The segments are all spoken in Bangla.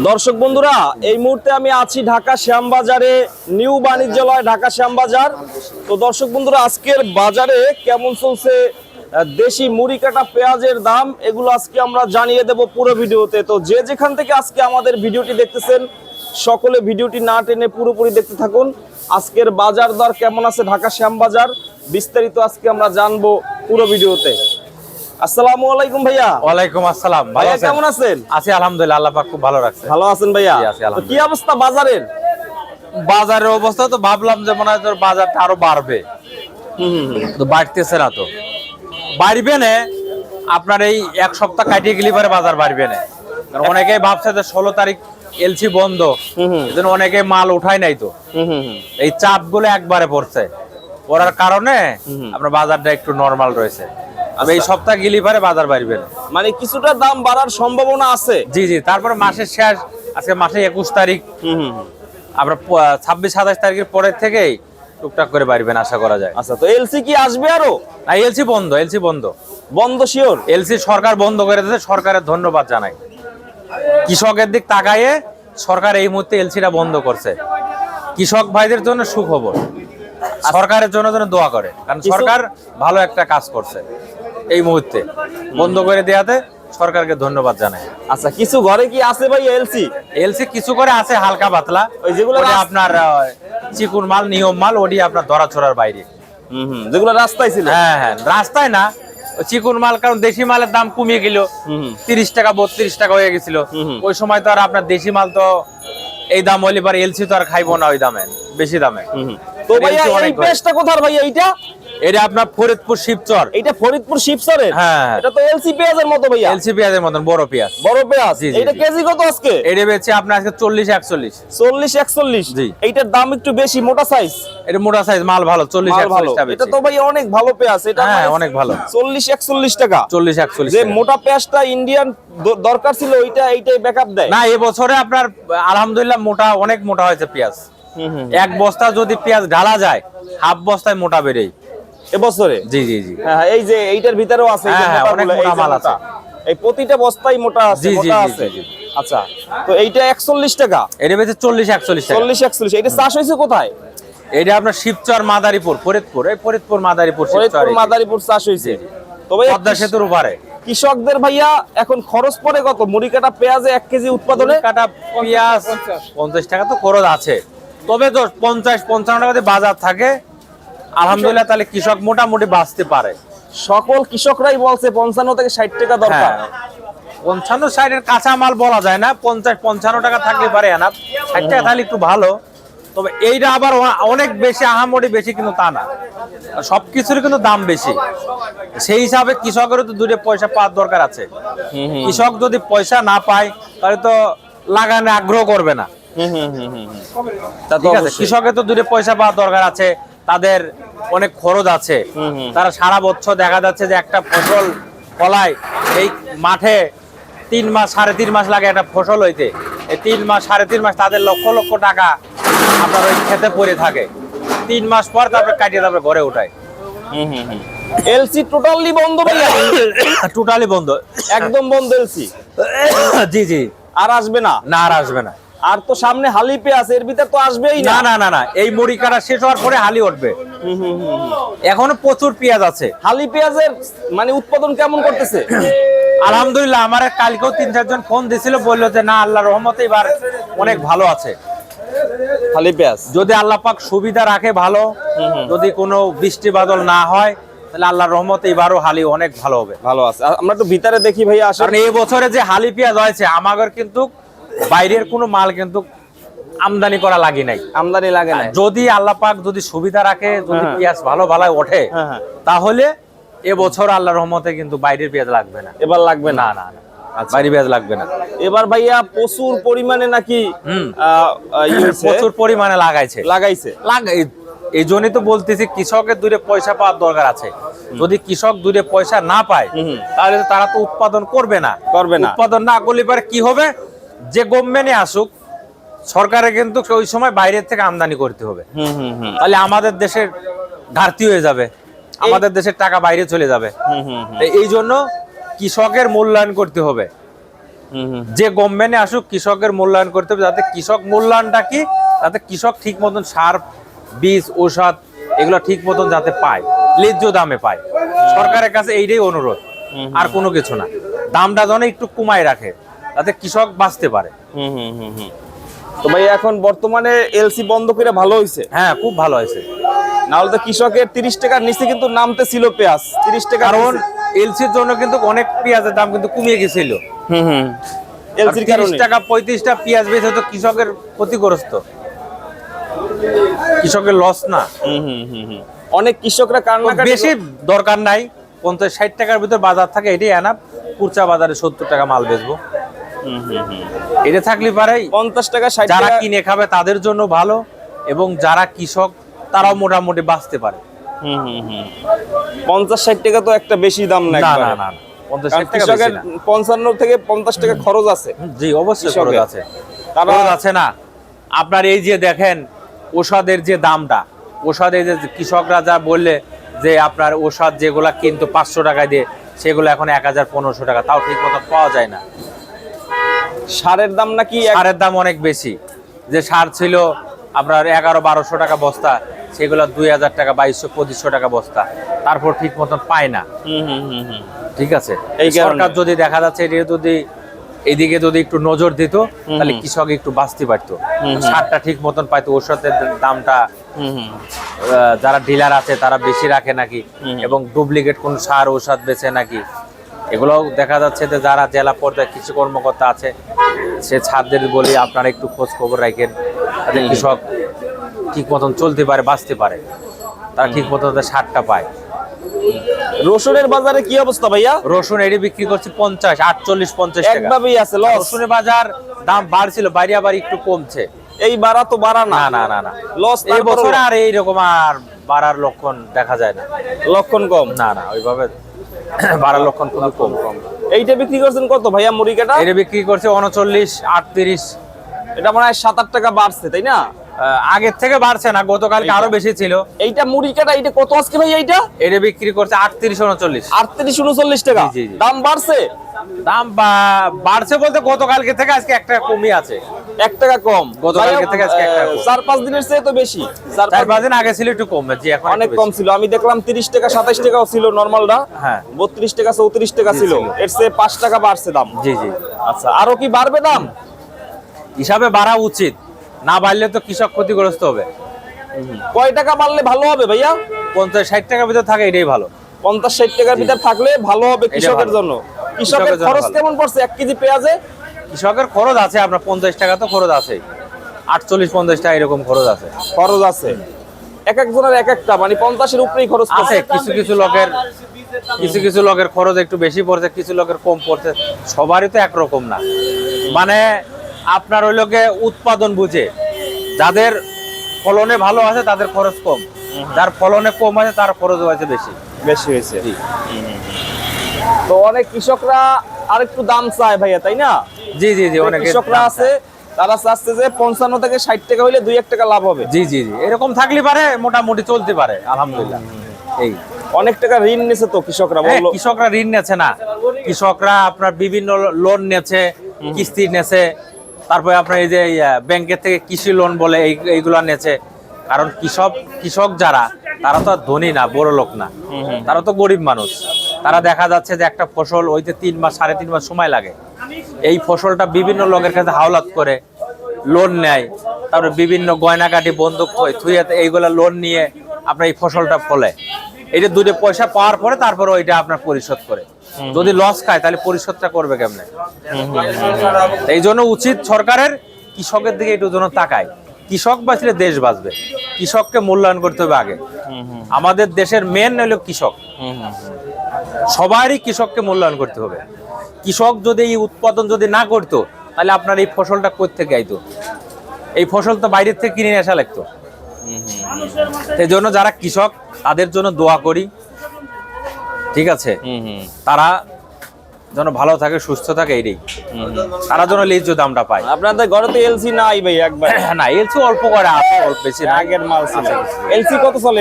দর্শক বন্ধুরা, এই মুহূর্তে আমি আছি ঢাকা শ্যামবাজারে, নিউ বাণিজ্যালয় ঢাকা শ্যামবাজার। তো দর্শক বন্ধুরা, আজকের বাজারে কেমন চলছে দেশি মুড়ি কাটা পেঁয়াজের দাম, এগুলো আজকে আমরা জানিয়ে দেব পুরো ভিডিওতে। তো যে যেখান থেকে আজকে আমাদের ভিডিওটি দেখতেছেন, সকলে ভিডিওটি না টেনে পুরোপুরি দেখতে থাকুন। আজকের বাজার দর কেমন আছে ঢাকা শ্যামবাজার, বিস্তারিত আজকে আমরা জানবো পুরো ভিডিওতে। আসসালামু আলাইকুম ভাইয়া। ওয়ালাইকুম আসসালাম। ভাইয়া কেমন আছেন? আছি আলহামদুলিল্লাহ, আল্লাহ পাক খুব ভালো রাখছে। ভালো আছেন ভাইয়া? তো কি অবস্থা বাজারের? বাজারের অবস্থা তো ভাবলাম যে মনে হয় বাজারটা আরো বাড়বে, তো বাড়তেছে না। তো বাড়বে না, আপনার এই এক সপ্তাহ কাটিয়ে গেলে পরে বাজার বাড়বে না। কারণ অনেকেই ভাবছে যে 16 তারিখ এলসি বন্ধ, এজন্য অনেকে মাল উঠায় নাই। তো এই চাপ গুলো একবারে পড়ছে, পড়ার কারণে আপনার বাজারটা একটু নরমাল রয়েছে। এই সপ্তাহ গেলে পরে বাজার বাড়বে না, মানে কিছুটা দাম বাড়ার সম্ভাবনা আছে। জি জি। তারপরে মাসের শেষ, আজকে মাসে 21 তারিখ, আমরা 26-27 তারিখের পরের থেকেই টুকটাক করে বাড়বেন আশা করা যায়। আচ্ছা, তো এলসি কি আসবে আরো? না, এলসি বন্ধ, এলসি বন্ধ, বন্ধ শিওর। এলসি সরকার বন্ধ করে দিয়েছে, সরকারের ধন্যবাদ জানাই। কৃষকের দিক তাকায়ে সরকার এই মুহূর্তে এলসিটা বন্ধ করছে। কৃষক ভাইদের জন্য সুখবর, সরকারের জন্য যেন দোয়া করে, কারণ সরকার ভালো একটা কাজ করছে। এই মুহূর্তে বন্ধ করে দেওয়াতে সরকারকে ধন্যবাদ জানাই। আচ্ছা, কিছু ঘরে কি আছে ভাই এলসি? এলসি কিছু করে আছে হালকা পাতলা, ওই যেগুলো আপনার চিকুন মাল, নিয়ম মাল, ওটি আপনার ধরা ছোড়ার বাইরে। যেগুলো রাস্তায় ছিল। হ্যাঁ হ্যাঁ, রাস্তায় না, চিকুন মাল। কারণ দেশি মালের দাম কমিয়ে গেল, 30 টাকা 32 টাকা হয়ে গেছিল। ওই সময় তো আর আপনার দেশি মাল তো এই দাম হইলে পরে এলসি তো আর খাইবো না ওই দামে, বেশি দামে। তো ভাইয়া এই পেজটা কোথার ভাইয়া? এইটা এটা আপনার ফরিদপুর শিবচর। এটা ফরিদপুর শিবচরের? হ্যাঁ, এটা তো এলসি পেঁয়াজের মতো ভাইয়া। এলসি পেঁয়াজের মতন বড় পেঁয়াজ, বড় পেঁয়াজ। এটা কেজি কত আজকে? এটা বেচে আপনার আজকে 40-41। 40-41। জি। এইটার দাম একটু বেশি, মোটা সাইজ। এটা মোটা সাইজ মাল, ভালো। 40-41 টাকা। এটা তো ভাই অনেক ভালো পেঁয়াজ। এটা হ্যাঁ, অনেক ভালো। 40-41 টাকা। 40-41। যে মোটা পেঁয়াজটা ইন্ডিয়ান দরকার ছিল, এইটাই ব্যাকআপ দেয় না। এবছরে আপনার আলহামদুলিল্লাহ মোটা, অনেক মোটা হয়েছে পেঁয়াজ। এক বস্তা যদি পেঁয়াজ ঢালা যায়, হাফ বস্তায় মোটা বেরেই এবছরে। জি জি জি। হ্যাঁ, এই যে এইটার ভিতরেও আছে, অনেক মোটা মাল আছে। এই প্রতিটা বস্তায় মোটা আছে, মোটা আছে। আচ্ছা, তো এইটা 41 টাকা। এটা বেচে 40-41 টাকা। 40-41। এটা চাষ হয়েছে কোথায়? এটা আপনার শিবচর, মাদারীপুর, ফরিদপুর। এই ফরিদপুর মাদারীপুর, ফরিদপুর মাদারীপুর চাষ হয়েছে। তবে পদ্মা সেতুর উপরে কৃষকদের ভাইয়া এখন খরচ পড়ে কত মুড়ি কাটা পেঁয়াজে 1 কেজি উৎপাদনে? কাটা পেঁয়াজ 50 টাকা তো খরচ আছে। তবে তো 50-55 টাকা যদি বাজার থাকে আলহামদুলিল্লাহ, তাহলে কৃষক মোটামুটি বাঁচতে পারে। সকল কৃষকরাই বলছে 55 থেকে 60 টাকা দরকার। 55-60 এর কাঁচা মাল বলা যায় না, 50-55 টাকা থাকলে পারে না, 60 টাকা তাহলে একটু ভালো। তবে এইটা আবার অনেক বেশি, আহামরি বেশি কিন্তু তা না, সবকিছুর কিন্তু দাম বেশি। সেই হিসাবে কৃষকেরও তো 2 পয়সা পাওয়ার দরকার আছে। কৃষক যদি পয়সা না পায় তাহলে তো লাগানে আগ্রহ করবে না। ঠিক আছে, কৃষকের তো 2 পয়সা পাওয়ার দরকার আছে, তাদের অনেক খরচ আছে। তারা সারা বছর দেখা যাচ্ছে যে একটা ফসল ফলায়, এই মাঠে 3 মাস 3.5 মাস লাগে একটা ফসল হইতে। এই 3 মাস 3.5 মাস তাদের লক্ষ লক্ষ টাকা আপনার ওই খেতে পড়ে থাকে। 3 মাস পর তারপরে কাটিয়ে তারপরে ঘরে উঠায়। এলসি টোটালি বন্ধ ভাইয়া? টোটালি বন্ধ, একদম বন্ধ এলসি। জি জি। আর আসবে না? না, আর আসবে না। আর তো সামনে হালি পেঁয়াজ, এর ভিতর তো আসবেই না। না না না না, এই মুড়ি কাটা শেষ হওয়ার পরে হালি উঠবে। এখনো প্রচুর পেঁয়াজ আছে। হালি পেঁয়াজের মানে উৎপাদন কেমন করতেছে? আলহামদুলিল্লাহ, আমার কালকেও 3-4 জন ফোন দিছিল, বললো যে না, আল্লাহর রহমতে এবার অনেক ভালো আছে হালি পেঁয়াজ। যদি আল্লাহ পাক সুবিধা রাখে ভালো, যদি কোনো বৃষ্টি বাদল না হয় তাহলে আল্লাহর রহমতে এবারও হালি অনেক ভালো হবে। ভালো আছে। আমরা তো ভিতরে দেখি ভাইয়া আসলে। কারণ এই বছরে যে হালি পেঁয়াজ হয়েছে, আমাদের কিন্তু বাইরের কোনো মাল কিন্তু আমদানি করা লাগে নাই। আমদানি লাগে না। যদি আল্লাহ পাক যদি সুবিধা রাখে, যদি পেঁয়াজ ভালো ভালো ওঠে, তাহলে এবছর আল্লাহর রহমতে কিন্তু বাইরের পেঁয়াজ লাগবে না। এবার লাগবে না? না না, বাইরের পেঁয়াজ লাগবে না। এবার ভাইয়া প্রচুর পরিমাণে নাকি প্রচুর পরিমাণে লাগাইছে। এই জন্যই তো বলতেছি কৃষকের 2 পয়সা পাওয়ার দরকার আছে। যদি কৃষক 2 পয়সা না পায় তাহলে তারা তো উৎপাদন করবে না। উৎপাদন না করলে পরে কি হবে, যে গভর্নমেন্টে আসুক, সরকারে কিন্তু ওই সময় বাইরের থেকে আমদানি করতে হবে। তাহলে আমাদের দেশের ঘাটতি হয়ে যাবে, আমাদের দেশের টাকা বাইরে চলে যাবে। এই জন্য কৃষকের মূল্যায়ন করতে হবে। যে গভর্নমেন্টে আসুক কৃষকের মূল্যায়ন করতে হবে, যাতে কৃষক মূল্যায়নটা কি, যাতে কৃষক ঠিক মতন সার, বীজ, ঔষধ এগুলো ঠিক মতন যাতে পায়, ন্যায্য দামে পায়। সরকারের কাছে এইটাই অনুরোধ, আর কোনো কিছু না। দামটা যেন একটু কমায় রাখে, যাতে কৃষক বাঁচতে পারে। তো ভাই এখন বর্তমানে এলসি বন্ধ করে ভালো হয়েছে। হ্যাঁ, খুব ভালো হয়েছে। নাহলে তো কৃষকের 30 টাকার নিচে কিন্তু নামতে ছিল পেঁয়াজ, 30 টাকা। কারণ এলসির জন্য কিন্তু অনেক পেঁয়াজের দাম কিন্তু কমিয়ে গেছিল। এলসির 30 কারণে টাকা 35 টাকা পেঁয়াজ বেচে তো কৃষকের ক্ষতিগ্রস্ত, কৃষকের লস না। অনেক কৃষকরা কান্নাকাটি। বেশি দরকার নাই, 50-60 টাকার ভিতর বাজার থাকে, এটাই আনা। কুরচা বাজারে 70 টাকা মাল বেচবো, এটা থাকলে পারে 50 টাকা 60 যারা টাকা। কিনে খাবে তাদের জন্য ভালো, এবং যারা কৃষক তারাও মোটামুটি বাঁচতে পারে। 50-60 টাকা তো একটা বেশি দাম না না একবারে। না না, 50-60 কারণ টাকা বেশি কৃষকের না। 55 থেকে 50 টাকা খরচ আছে। জি, অবশ্যই কৃষকের। খরচ আছে। তারা- খরচ আছে না। আপনার এই যে দেখেন ওষুধের যে দামটা, ওষুধের যে কৃষকরা যা বললে যে আপনার ওষুধ যেগুলা কিন্তু 500 টাকা দিয়ে, সেগুলো এখন 1000-1500 টাকা, তাও ঠিক মতো পাওয়া যায় না। সারের দাম নাকি সারের দাম অনেক বেশি। যে সার ছিল আপনার 1100-1200 টাকা বস্তা, সেগুলো 2000 টাকা, 2200-2500 টাকা বস্তা, তারপর ঠিক মতন পায় না। ঠিক আছে, এই কারণে। সরকার যদি দেখা যাচ্ছে এটা যদি এদিকে যদি একটু নজর দিত, তাহলে কৃষক একটু বাঁচতে পারতো, সারটা ঠিক মতন পাইতো, ওষুধের দামটা যারা ডিলার আছে তারা বেশি রাখে নাকি, এবং ডুপ্লিকেট কোন সার ঔষধ বেচে নাকি, এগুলো দেখা যাচ্ছে যে যারা জেলা পর্যায়ে কৃষি কর্মকর্তা আছে সে ছাত্রদের বলি আপনারা একটু খোঁজ খবর রাখেন, যাতে কৃষক ঠিক মতন চলতে পারে, বাঁচতে পারে, তারা ঠিক মতন সারটা পায়। রসুনের বাজারে কি অবস্থা ভাইয়া? রসুন এটি বিক্রি করছে 50, 48-50 টাকা। একভাবেই আছে লস। রসুনের বাজার দাম বাড়ছিল, বাইরে আবার একটু কমছে। এই বাড়া তো বাড়া না। না না না না, লস এই বছর আর এইরকম আর বাড়ার লক্ষণ দেখা যায় না। লক্ষণ কম। না না, ওইভাবে বাড়ার লক্ষণ খুবই কম। এইটা বিক্রি করছেন কত ভাইয়া মুড়িকাটা? এটা বিক্রি করছে 39-38। এটা মনে হয় 7-8 টাকা বাড়ছে তাই না? আগের থেকে বাড়ছে না, গতকালকে আরো বেশি ছিল। এইটা মুড়িকাটা এইটা কত আজকে ভাই? এইটা এটা বিক্রি করছে 38-39। 38-39 টাকা। জি, জি। দাম বাড়ছে? দাম বাড়ছে বলতে গতকালকে থেকে আজকে 1 টাকা কমই আছে। 1 টাকা কম। গতকালকে থেকে আজকে 1 টাকা কম। 4-5 দিনের চেয়ে তো বেশি। 4-5 দিন আগে ছিল একটু কম, জি এখন অনেক কম ছিল। আমি দেখলাম 30 টাকা 27 টাকাও ছিল নরমালটা। হ্যাঁ। 32 টাকা 34 টাকা ছিল। এর চেয়ে 5 টাকা বাড়ছে দাম। জি জি। আচ্ছা, আরো কি বাড়বে দাম? হিসাবে বাড়া উচিত, না বাড়লে তো কৃষক ক্ষতিগ্রস্ত হবে। কয় টাকা বাড়লে ভালো হবে ভাইয়া? 50-60 টাকার ভিতর থাকে এটাই ভালো। 50-60 টাকার ভিতর থাকলে ভালো হবে কৃষকের ভালো। জন্য। কৃষকের জন্য খরচ ভালো। কেমন পড়ছে 1 কেজি পেঁয়াজে? কৃষকের খরচ আছে আপনার 50 টাকা তো খরচ আছে, 48-50 টাকা এরকম খরচ আছে। খরচ আছে এক একজনের এক একটা, মানে 50-এর উপরেই খরচ আছে পড়ছে। কিছু লোকের খরচ একটু বেশি পড়ছে, কিছু লোকের কম পড়ছে, সবারই তো একরকম না। মানে আপনার ওই লোকে উৎপাদন বুঝে, যাদের ফলনে ভালো আছে তাদের খরচ কম, যার ফলনে কম আছে তার খরচ হয়েছে বেশি। বেশি হয়েছে। তো অনেক কৃষকরা আরেকটু দাম চায় ভাইয়া, তাই না? জি জি জি, যে অনেক কৃষকরা আছে তারা চাচ্ছে যে 55 থেকে 60 টাকা হইলে 2-1 টাকা লাভ হবে। জি জি জি, এরকম থাকলে পারে মোটামুটি চলতে পারে আলহামদুলিল্লাহ। এই অনেক টাকা ঋণ নিছে তো কৃষকরা, হ্যাঁ, বললো। কৃষকরা ঋণ নেছে না, কৃষকরা আপনার বিভিন্ন লোন নেছে, কিস্তি নেছে, তারপরে আপনার এই যে ব্যাংকের থেকে কৃষি লোন বলে এইগুলা নেছে। কারণ কৃষক যারা, তারা তো আর ধনী না, বড় লোক না, তারা তো গরিব মানুষ। তারা দেখা যাচ্ছে যে একটা ফসল হইতে 3 মাস 3.5 মাস সময় লাগে। এই ফসলটা বিভিন্ন লোকের কাছে হাওলাত করে লোন নেয়, তারপরে বিভিন্ন গয়নাকাটি বন্দুক থুইয়াতে এইগুলা লোন নিয়ে আপনার এই ফসলটা ফলে। এটা দুটো পয়সা পাওয়ার পরে তারপরে ওইটা আপনার পরিশোধ করে। যদি লস খায় তাহলে পরিশোধটা করবে কেমনে? এই জন্য উচিত সরকারের কৃষকের দিকে একটু যেন তাকায়। কৃষক বাঁচলে দেশ বাঁচবে, কৃষককে মূল্যায়ন করতে হবে আগে। আমাদের দেশের মেন হলো কৃষক, সবারই কৃষককে মূল্যায়ন করতে হবে। কৃষক যদি এই উৎপাদন যদি না করতো, তাহলে আপনার এই ফসলটা কোথা থেকে আইতো? এই ফসল তো বাইরের থেকে কিনে আসা লাগতো। সেই জন্য যারা কৃষক তাদের জন্য দোয়া করি, ঠিক আছে? তারা যেন ভালো থাকে, সুস্থ থাকে, এইটাই। তারা যেন ন্যায্য দামটা পায়। আপনাদের ঘরে তো এলসি নাই ভাই একবার? না, এলসি অল্প করে আছে, অল্প বেশি না। আগের মাল ছিল। এলসি কত চলে?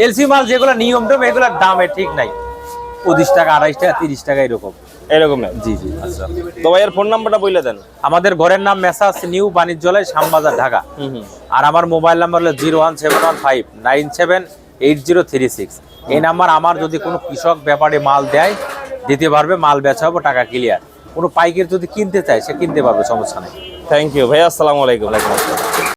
এলসি মাল যেগুলো নিয়ম টম, এগুলোর দামে ঠিক নাই। 25 টাকা, 28 টাকা, 30 টাকা এরকম। এরকমের। জি জি। আচ্ছা, তো ভাই এর ফোন নাম্বারটা বলে দেন। আমাদের ঘরের নাম মেসার্স নিউ বাণিজ্যালয়, শ্যামবাজার, ঢাকা। আর আমার মোবাইল নাম্বার হলো 01715978036। এই নাম্বার আমার যদি কোনো কৃষক ব্যাপারে মাল দেয় দিতে পারবে, মাল বেচা হবে, টাকা ক্লিয়ার। কোনো পাইকারি যদি কিনতে চায় সে কিনতে পারবে, সমস্যা নেই। থ্যাংক ইউ ভাই, আসসালামু আলাইকুম।